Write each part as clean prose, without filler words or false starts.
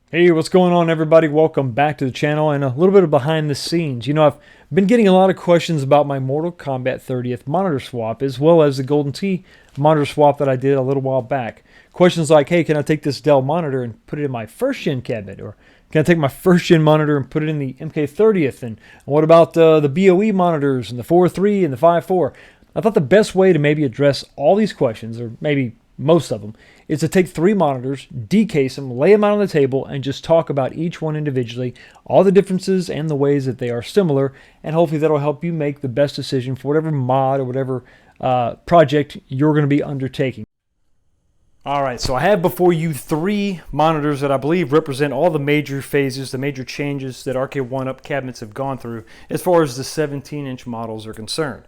Hey, what's going on, everybody? Welcome back to the channel and a little bit of behind the scenes. I've been getting a lot of questions about my Mortal Kombat 30th monitor swap as well as the Golden Tee monitor swap that I did a little while back. Questions like, hey, can I take this Dell monitor and put it in my first gen cabinet? Or can I take my first gen monitor and put it in the MK30th? And what about the BOE monitors and the 4.3 and the 5.4? I thought the best way to maybe address all these questions, or maybe most of them, is to take three monitors, decase them, lay them out on the table, and just talk about each one individually, all the differences and the ways that they are similar, and hopefully that'll help you make the best decision for whatever mod or whatever project you're going to be undertaking. All right, so I have before you three monitors that I believe represent all the major phases, the major changes that Arcade1up cabinets have gone through as far as the 17-inch models are concerned.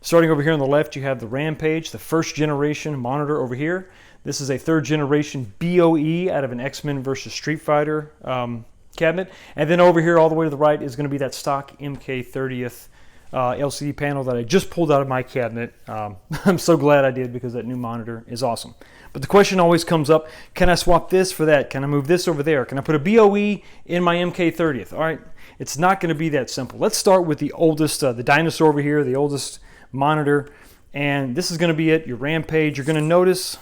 Starting over here on the left, you have the Rampage, the first generation monitor over here. This is a third generation BOE out of an X-Men versus Street Fighter cabinet. And then over here all the way to the right is going to be that stock MK30th LCD panel that I just pulled out of my cabinet. I'm so glad I did because that new monitor is awesome. But the question always comes up, can I swap this for that? Can I move this over there? Can I put a BOE in my MK30th? All right, it's not going to be that simple. Let's start with the oldest, the dinosaur over here, the oldest monitor, and this is going to be it, your Rampage. You're going to notice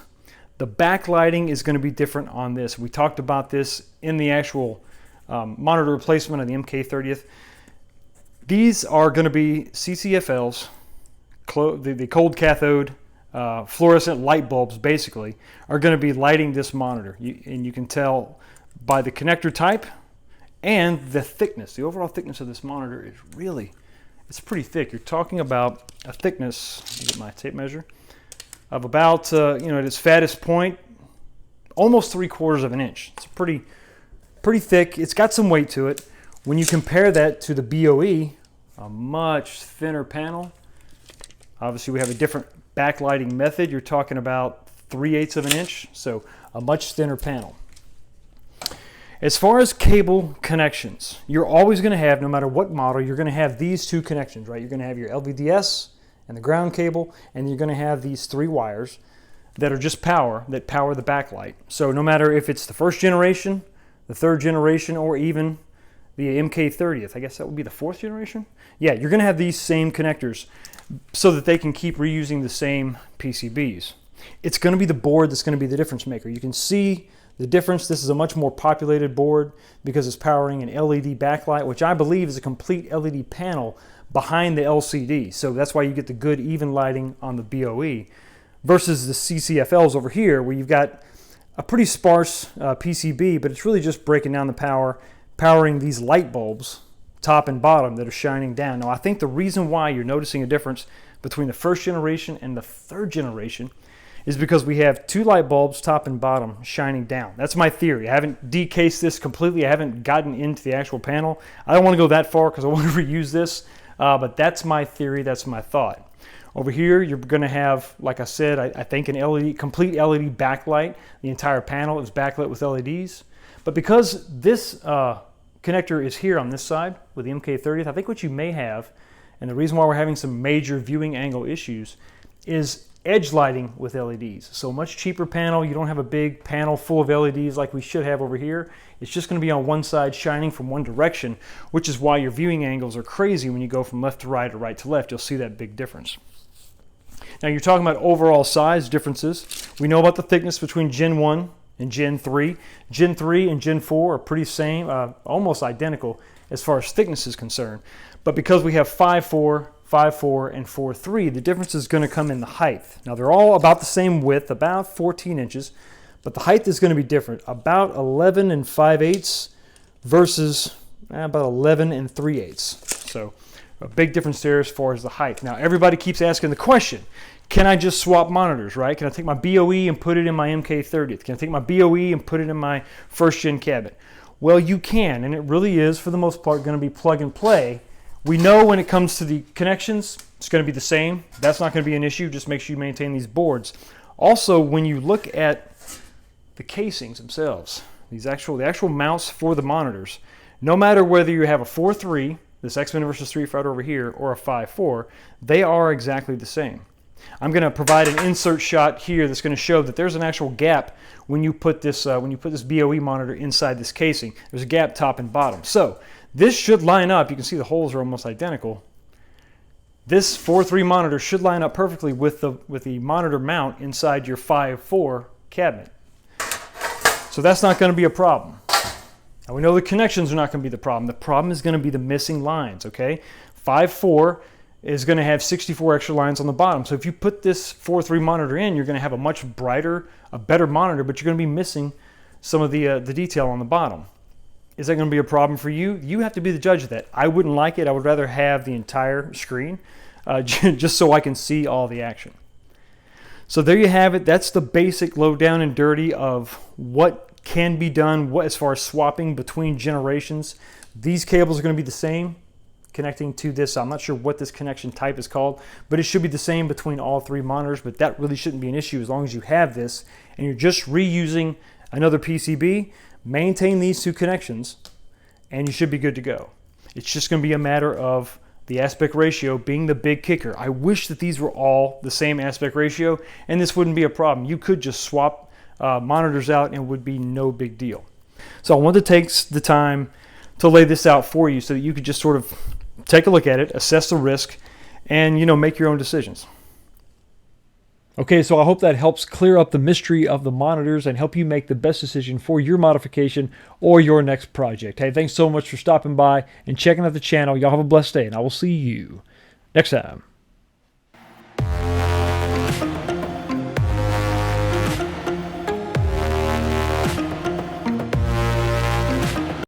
the backlighting is going to be different on this. We talked about this in the actual monitor replacement of the MK30th. These are going to be CCFLs, the cold cathode fluorescent light bulbs basically are going to be lighting this monitor, and you can tell by the connector type and the thickness. The overall thickness of this monitor is really, it's pretty thick. You're talking about a thickness, let me get my tape measure, of about, at its fattest point, almost 3/4 of an inch. It's pretty thick. It's got some weight to it. When you compare that to the BOE, a much thinner panel, obviously we have a different backlighting method. You're talking about 3/8 of an inch, so a much thinner panel. As far as cable connections, you're always going to have, no matter what model, you're going to have these two connections, right? You're going to have your LVDS and the ground cable, and you're going to have these three wires that are just power, that power the backlight. So no matter if it's the first generation, the third generation, or even the MK30th, I guess that would be the fourth generation? Yeah, you're going to have these same connectors so that they can keep reusing the same PCBs. It's going to be the board that's going to be the difference maker. You can see the difference. This is a much more populated board because it's powering an LED backlight, which I believe is a complete LED panel behind the LCD. So that's why you get the good even lighting on the BOE versus the CCFLs over here where you've got a pretty sparse PCB, but it's really just breaking down the power, powering these light bulbs, top and bottom, that are shining down. Now, I think the reason why you're noticing a difference between the first generation and the third generation is because we have two light bulbs, top and bottom, shining down. That's my theory. I haven't decased this completely. I haven't gotten into the actual panel. I don't want to go that far because I want to reuse this, but that's my theory. That's my thought. Over here, you're going to have, like I said, I think an LED, complete LED backlight. The entire panel is backlit with LEDs. But because this connector is here on this side with the MK30th, I think what you may have, and the reason why we're having some major viewing angle issues, is edge lighting with LEDs. So much cheaper panel. You don't have a big panel full of LEDs like we should have over here. It's just going to be on one side shining from one direction, which is why your viewing angles are crazy when you go from left to right or right to left. You'll see that big difference. Now you're talking about overall size differences. We know about the thickness between Gen 1 and Gen 3. Gen 3 and Gen 4 are pretty same, almost identical as far as thickness is concerned. But because we have 5.4, 5.4, and 4.3, the difference is going to come in the height. Now they're all about the same width, about 14 inches, but the height is going to be different, about 11 and 5/8 versus about 11 and 3/8. So a big difference there as far as the height. Now everybody keeps asking the question, can I just swap monitors, right? Can I take my BOE and put it in my MK30th? Can I take my BOE and put it in my first gen cabinet? Well, you can, and it really is, for the most part, going to be plug and play. We know when it comes to the connections, it's going to be the same. That's not going to be an issue. Just make sure you maintain these boards. Also, when you look at the casings themselves, the actual mounts for the monitors, no matter whether you have a 4.3, this X-Men versus Street Fighter over here, or a 5.4, they are exactly the same. I'm going to provide an insert shot here that's going to show that there's an actual gap when you put this BOE monitor inside this casing. There's a gap top and bottom. So this should line up. You can see the holes are almost identical. This 4.3 monitor should line up perfectly with the monitor mount inside your 5.4 cabinet. So that's not going to be a problem. Now we know the connections are not going to be the problem. The problem is going to be the missing lines, okay? 5.4 is going to have 64 extra lines on the bottom. So if you put this 4.3 monitor in, you're going to have a much brighter, a better monitor, but you're going to be missing some of the detail on the bottom. Is that going to be a problem for you? You have to be the judge of that. I wouldn't like it. I would rather have the entire screen just so I can see all the action. So there you have it. That's the basic low down and dirty of what can be done as far as swapping between generations. These cables are going to be the same connecting to this. I'm not sure what this connection type is called, but it should be the same between all three monitors, but that really shouldn't be an issue as long as you have this and you're just reusing another PCB. Maintain these two connections and you should be good to go. It's just going to be a matter of the aspect ratio being the big kicker. I wish that these were all the same aspect ratio and this wouldn't be a problem. You could just swap monitors out and it would be no big deal. So I wanted to take the time to lay this out for you so that you could just sort of take a look at it, assess the risk, and make your own decisions. Okay, so I hope that helps clear up the mystery of the monitors and help you make the best decision for your modification or your next project. Hey, thanks so much for stopping by and checking out the channel. Y'all have a blessed day, and I will see you next time.